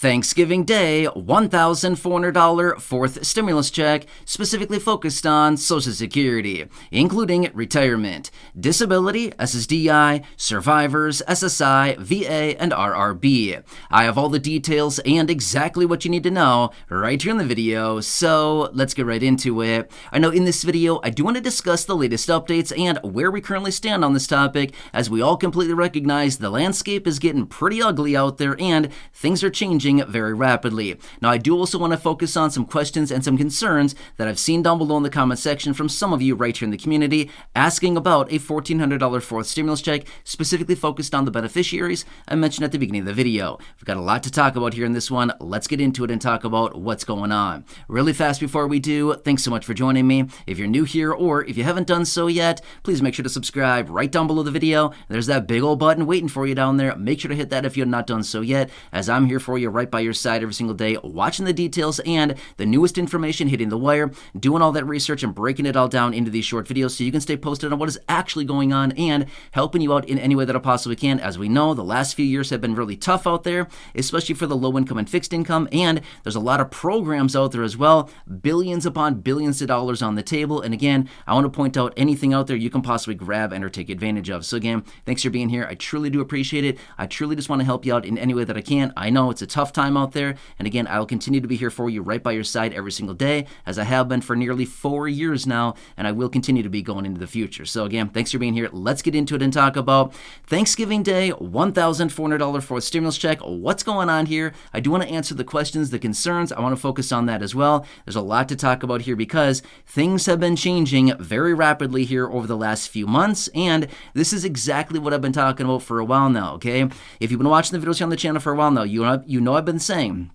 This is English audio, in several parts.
Thanksgiving Day, $1,400 fourth stimulus check specifically focused on Social Security, including retirement, disability, SSDI, survivors, SSI, VA, and RRB. I have all the details and exactly what you need to know right here in the video, so let's get right into it. I know in this video, I do want to discuss the latest updates and where we currently stand on this topic, as we all completely recognize the landscape is getting pretty ugly out there and things are changing very rapidly. Now, I do also want to focus on some questions and some concerns that I've seen down below in the comment section from some of you right here in the community asking about a $1,400 fourth stimulus check, specifically focused on the beneficiaries I mentioned at the beginning of the video. We've got a lot to talk about here in this one. Let's get into it and talk about what's going on. Really fast before we do, thanks so much for joining me. If you're new here or if you haven't done so yet, please make sure to subscribe right down below the video. There's that big old button waiting for you down there. Make sure to hit that if you're not done so yet, as I'm here for you right by your side every single day, watching the details and the newest information hitting the wire, doing all that research and breaking it all down into these short videos so you can stay posted on what is actually going on and helping you out in any way that I possibly can. As we know, the last few years have been really tough out there, especially for the low income and fixed income, and there's a lot of programs out there as well, billions upon billions of dollars on the table. And again, I want to point out anything out there you can possibly grab and or take advantage of. So again, thanks for being here. I truly do appreciate it. I truly just want to help you out in any way that I can. I know it's a tough time out there, and again, I'll continue to be here for you right by your side every single day, as I have been for nearly 4 years now, and I will continue to be going into the future. So again, thanks for being here. Let's get into it and talk about Thanksgiving Day, $1,400 fourth stimulus check. What's going on here? I do want to answer the questions, the concerns. I want to focus on that as well. There's a lot to talk about here because things have been changing very rapidly here over the last few months, and this is exactly what I've been talking about for a while now, okay? If you've been watching the videos here on the channel for a while now, you know I've been saying,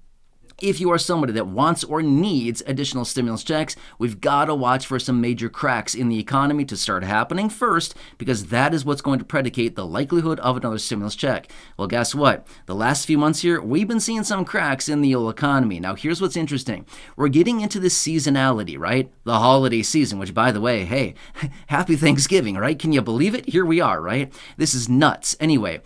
if you are somebody that wants or needs additional stimulus checks, we've got to watch for some major cracks in the economy to start happening first, because that is what's going to predicate the likelihood of another stimulus check. Well, guess what? The last few months here, we've been seeing some cracks in the old economy. Now, here's what's interesting. We're getting into this seasonality, right? The holiday season, which, by the way, hey, happy Thanksgiving, right? Can you believe it? Here we are, right? This is nuts. Anyway,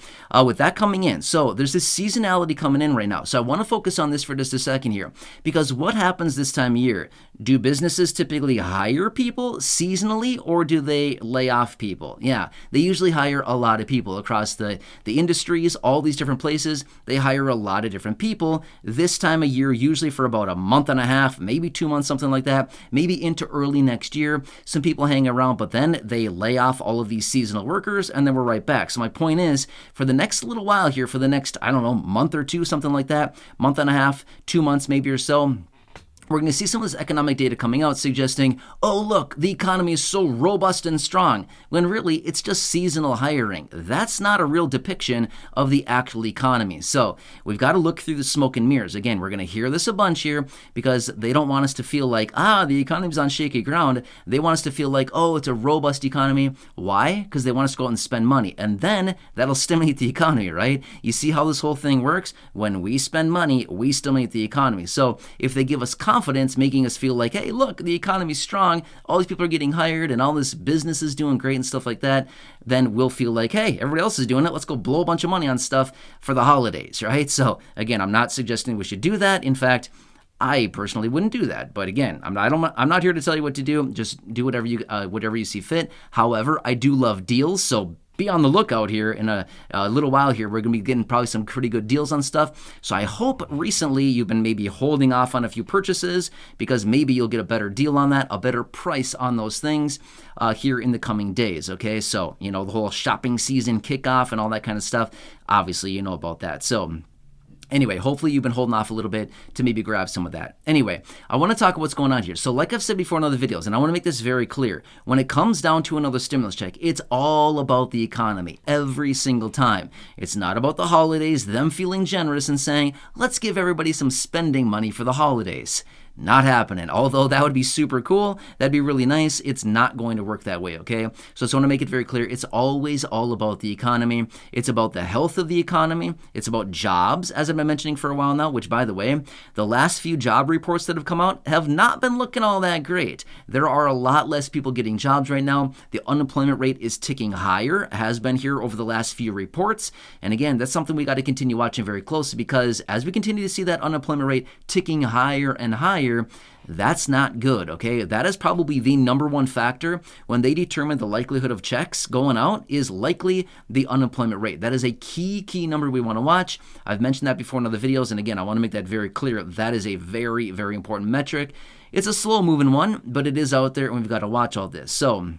with that coming in, so there's this seasonality coming in right now. So I want to focus on this for just a second here, because what happens this time of year? Do businesses typically hire people seasonally, or do they lay off people? Yeah, they usually hire a lot of people across the industries, all these different places. They hire a lot of different people this time of year, usually for about a month and a half, maybe 2 months, something like that, maybe into early next year. Some people hang around, but then they lay off all of these seasonal workers, and then we're right back. So my point is, for the next little while here, for the next, I don't know, month or two, something like that, month and a half, 2 months maybe or so, we're going to see some of this economic data coming out suggesting, oh, look, the economy is so robust and strong, when really it's just seasonal hiring. That's not a real depiction of the actual economy. So we've got to look through the smoke and mirrors. Again, we're going to hear this a bunch here because they don't want us to feel like, the economy's on shaky ground. They want us to feel like, oh, it's a robust economy. Why? Because they want us to go out and spend money. And then that'll stimulate the economy, right? You see how this whole thing works? When we spend money, we stimulate the economy. So if they give us confidence, making us feel like, hey, look, the economy's strong, all these people are getting hired, and all this business is doing great and stuff like that, then we'll feel like, hey, everybody else is doing it. Let's go blow a bunch of money on stuff for the holidays, right? So again, I'm not suggesting we should do that. In fact, I personally wouldn't do that. But again, I'm not here to tell you what to do. Just do whatever you see fit. However, I do love deals, so be on the lookout here. In a little while here, we're going to be getting probably some pretty good deals on stuff. So I hope recently you've been maybe holding off on a few purchases, because maybe you'll get a better deal on that, a better price on those things here in the coming days, okay? So, the whole shopping season kickoff and all that kind of stuff, obviously you know about that. So anyway, hopefully you've been holding off a little bit to maybe grab some of that. Anyway, I want to talk about what's going on here. So like I've said before in other videos, and I want to make this very clear, when it comes down to another stimulus check, it's all about the economy every single time. It's not about the holidays, them feeling generous and saying, let's give everybody some spending money for the holidays. Not happening. Although that would be super cool, that'd be really nice, it's not going to work that way, okay? So I just want to make it very clear, it's always all about the economy. It's about the health of the economy. It's about jobs, as I've been mentioning for a while now, which, by the way, the last few job reports that have come out have not been looking all that great. There are a lot less people getting jobs right now. The unemployment rate is ticking higher, has been here over the last few reports. And again, that's something we got to continue watching very closely, because as we continue to see that unemployment rate ticking higher and higher, that's not good, okay? That is probably the number one factor when they determine the likelihood of checks going out is likely the unemployment rate. That is a key number we want to watch. I've mentioned that before in other videos, and again, I want to make that very clear. That is a very, very important metric. It's a slow-moving one, but it is out there, and we've got to watch all this. So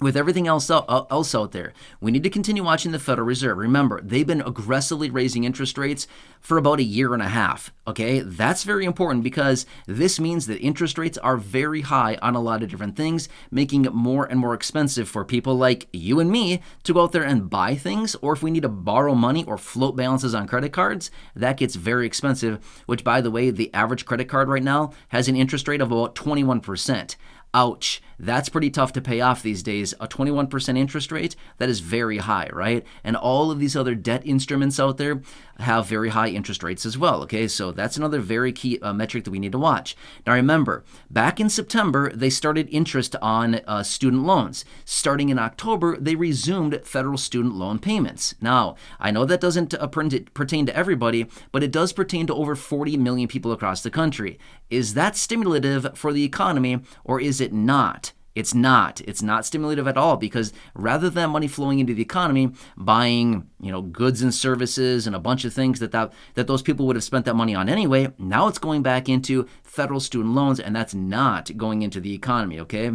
with everything else out there, we need to continue watching the Federal Reserve. Remember, they've been aggressively raising interest rates for about a year and a half, okay? That's very important, because this means that interest rates are very high on a lot of different things, making it more and more expensive for people like you and me to go out there and buy things, or if we need to borrow money or float balances on credit cards, that gets very expensive, which, by the way, the average credit card right now has an interest rate of about 21%. Ouch, that's pretty tough to pay off these days. A 21% interest rate, that is very high, right? And all of these other debt instruments out there have very high interest rates as well, okay? So that's another very key metric that we need to watch. Now remember, back in September, they started interest on student loans. Starting in October, they resumed federal student loan payments. Now, I know that doesn't pertain to everybody, but it does pertain to over 40 million people across the country. Is that stimulative for the economy, or is it not? It's not. It's not stimulative at all, because rather than money flowing into the economy, buying, goods and services and a bunch of things that those people would have spent that money on anyway, now it's going back into federal student loans, and that's not going into the economy, okay?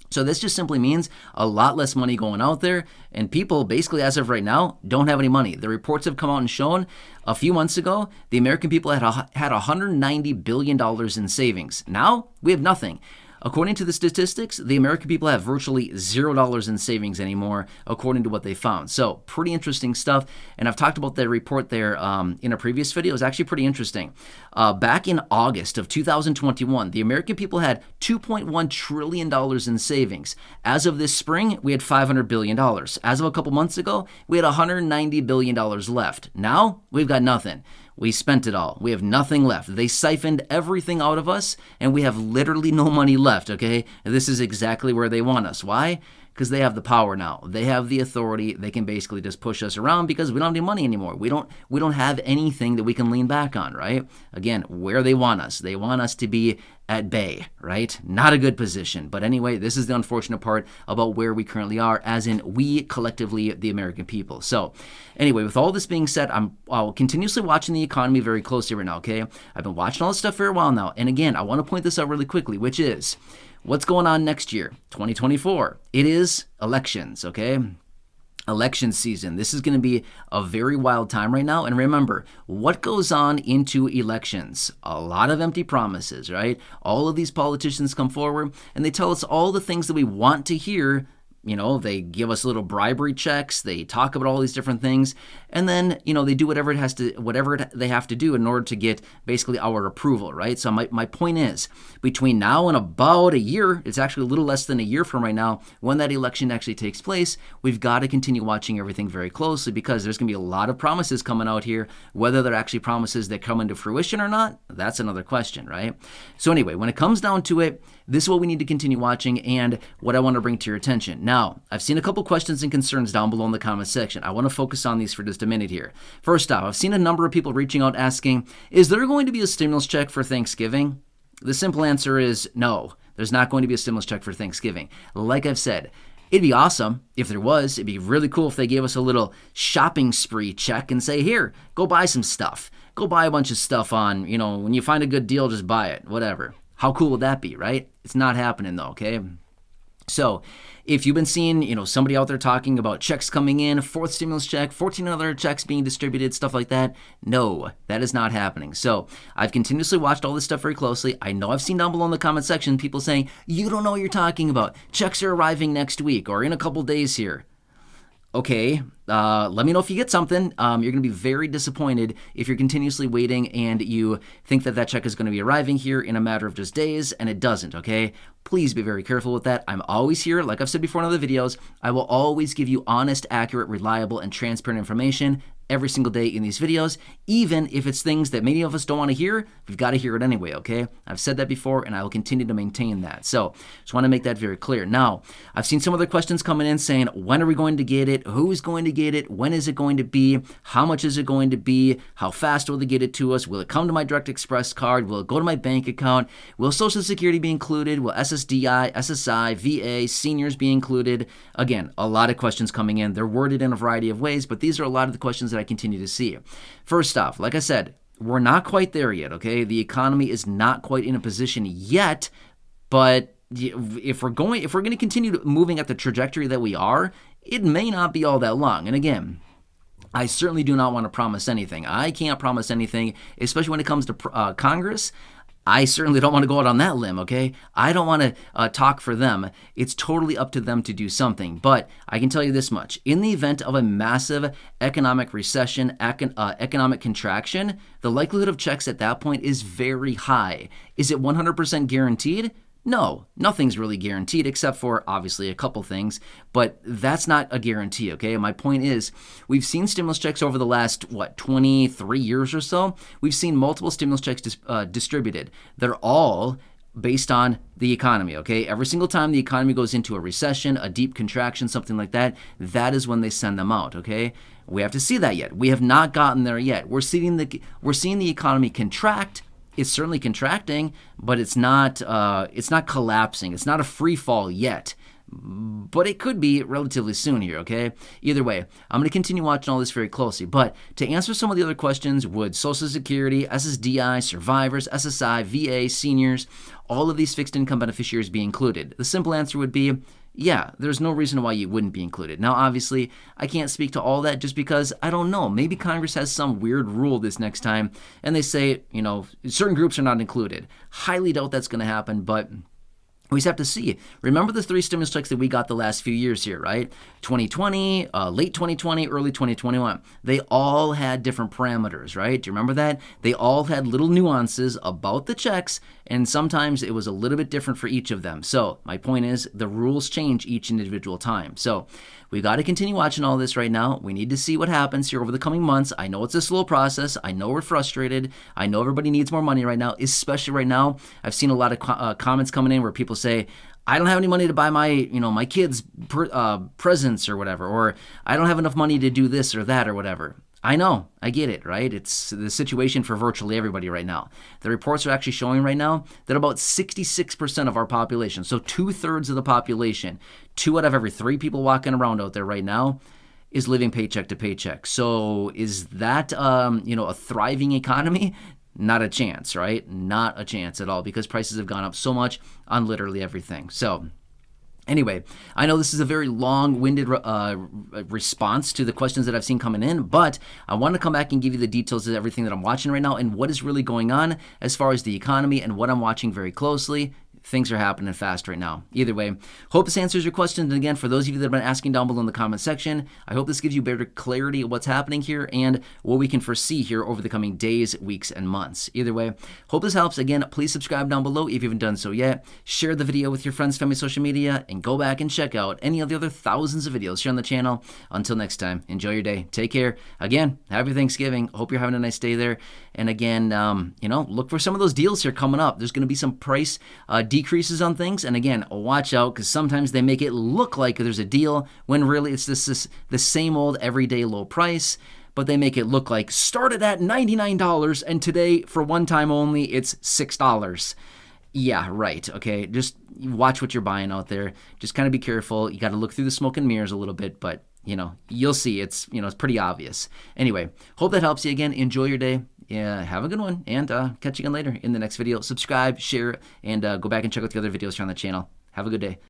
So this just simply means a lot less money going out there, and people basically, as of right now, don't have any money. The reports have come out and shown a few months ago, the American people had $190 billion in savings. Now we have nothing. According to the statistics, the American people have virtually $0 in savings anymore, according to what they found. So pretty interesting stuff. And I've talked about that report there in a previous video. It was actually pretty interesting. Back in August of 2021, the American people had $2.1 trillion in savings. As of this spring, we had $500 billion. As of a couple months ago, we had $190 billion left. Now, we've got nothing. We spent it all. We have nothing left. They siphoned everything out of us, and we have literally no money left, okay? And this is exactly where they want us. Why? Because they have the power now. They have the authority. They can basically just push us around because we don't have any money anymore. We don't have anything that we can lean back on, right? Again, where they want us. They want us to be at bay, right? Not a good position. But anyway, this is the unfortunate part about where we currently are, as in we collectively, the American people. So anyway, with all this being said, I'll continuously watching the economy very closely right now, okay? I've been watching all this stuff for a while now. And again, I want to point this out really quickly, which is what's going on next year, 2024. It is elections, okay? Election season. This is going to be a very wild time right now. And remember, what goes on into elections? A lot of empty promises, right? All of these politicians come forward and they tell us all the things that we want to hear. They give us little bribery checks. They talk about all these different things. And then, they do whatever they have to do in order to get basically our approval, right? So my point is, between now and about a year, it's actually a little less than a year from right now, when that election actually takes place, we've got to continue watching everything very closely, because there's going to be a lot of promises coming out here. Whether they're actually promises that come into fruition or not, that's another question, right? So anyway, when it comes down to it, this is what we need to continue watching and what I want to bring to your attention. Now, I've seen a couple questions and concerns down below in the comment section. I want to focus on these for just a minute here. First off, I've seen a number of people reaching out asking, is there going to be a stimulus check for Thanksgiving? The simple answer is no. There's not going to be a stimulus check for Thanksgiving. Like I've said, it'd be awesome if there was. It'd be really cool if they gave us a little shopping spree check and say, here, go buy some stuff. Go buy a bunch of stuff on, when you find a good deal, just buy it, whatever. How cool would that be, right? It's not happening though, okay? So if you've been seeing, somebody out there talking about checks coming in, fourth stimulus check, 14 other checks being distributed, stuff like that, no, that is not happening. So I've continuously watched all this stuff very closely. I know I've seen down below in the comment section people saying, you don't know what you're talking about. Checks are arriving next week or in a couple days here. okay, let me know if you get something. You're going to be very disappointed if you're continuously waiting and you think that that check is going to be arriving here in a matter of just days, and it doesn't, okay? Please be very careful with that. I'm always here. Like I've said before in other videos, I will always give you honest, accurate, reliable, and transparent information every single day in these videos, even if it's things that many of us don't want to hear. We've got to hear it anyway, okay? I've said that before, and I will continue to maintain that. So just want to make that very clear. Now, I've seen some other questions coming in saying, when are we going to get it? Who's going to get it? When is it going to be? How much is it going to be? How fast will they get it to us? Will it come to my Direct Express card? Will it go to my bank account? Will Social Security be included? Will SSDI, SSI, VA, seniors be included? Again, a lot of questions coming in. They're worded in a variety of ways, but these are a lot of the questions that I continue to see. First off, like I said, we're not quite there yet, okay? The economy is not quite in a position yet, but if we're going to continue moving at the trajectory that we are, it may not be all that long. And again, I certainly do not want to promise anything. I can't promise anything, especially when it comes to Congress. I certainly don't want to go out on that limb, okay? I don't want to talk for them. It's totally up to them to do something. But I can tell you this much. In the event of a massive economic recession, economic contraction, the likelihood of checks at that point is very high. Is it 100% guaranteed? No, nothing's really guaranteed except for obviously a couple things, but that's not a guarantee, okay? My point is, we've seen stimulus checks over the last, 23 years or so. We've seen multiple stimulus checks distributed. They're all based on the economy, okay? Every single time the economy goes into a recession, a deep contraction, something like that, that is when they send them out, okay? We have to see that yet. We have not gotten there yet. We're seeing the economy contract. It's certainly contracting, but it's not collapsing. It's not a free fall yet, but it could be relatively soon here, okay? Either way, I'm going to continue watching all this very closely, but to answer some of the other questions, would Social Security, SSDI, survivors, SSI, VA, seniors, all of these fixed income beneficiaries be included? The simple answer would be, yeah, there's no reason why you wouldn't be included. Now, obviously, I can't speak to all that just because I don't know. Maybe Congress has some weird rule this next time, and they say, certain groups are not included. Highly doubt that's going to happen, but we just have to see. Remember the 3 stimulus checks that we got the last few years here, right? 2020, late 2020, early 2021. They all had different parameters, right? Do you remember that? They all had little nuances about the checks, and sometimes it was a little bit different for each of them. So my point is, the rules change each individual time. So we got to continue watching all this right now. We need to see what happens here over the coming months. I know it's a slow process. I know we're frustrated. I know everybody needs more money right now, especially right now. I've seen a lot of comments coming in where people say, I don't have any money to buy my kids presents or whatever, or I don't have enough money to do this or that or whatever. I know, I get it, right? It's the situation for virtually everybody right now. The reports are actually showing right now that about 66% of our population, so 2/3 of the population, 2 out of every 3 people walking around out there right now, is living paycheck to paycheck. So is that a thriving economy? Not a chance, right? Not a chance at all, because prices have gone up so much on literally everything. So anyway, I know this is a very long-winded response to the questions that I've seen coming in, but I want to come back and give you the details of everything that I'm watching right now and what is really going on as far as the economy and what I'm watching very closely. Things are happening fast right now. Either way, hope this answers your questions. And again, for those of you that have been asking down below in the comment section, I hope this gives you better clarity of what's happening here and what we can foresee here over the coming days, weeks, and months. Either way, hope this helps. Again, please subscribe down below if you haven't done so yet. Share the video with your friends, family, social media, and go back and check out any of the other thousands of videos here on the channel. Until next time, enjoy your day. Take care. Again, happy Thanksgiving. Hope you're having a nice day there. And again, look for some of those deals here coming up. There's going to be some price decreases on things, and again, watch out, because sometimes they make it look like there's a deal when really it's the same old everyday low price, but they make it look like started at $99 and today for one time only it's $6. Yeah, right. Okay, just watch what you're buying out there. Just kind of be careful. You got to look through the smoke and mirrors a little bit, but you'll see it's pretty obvious. Anyway, hope that helps you. Again, enjoy your day. Yeah, have a good one, and catch you again later in the next video. Subscribe, share, and go back and check out the other videos here on the channel. Have a good day.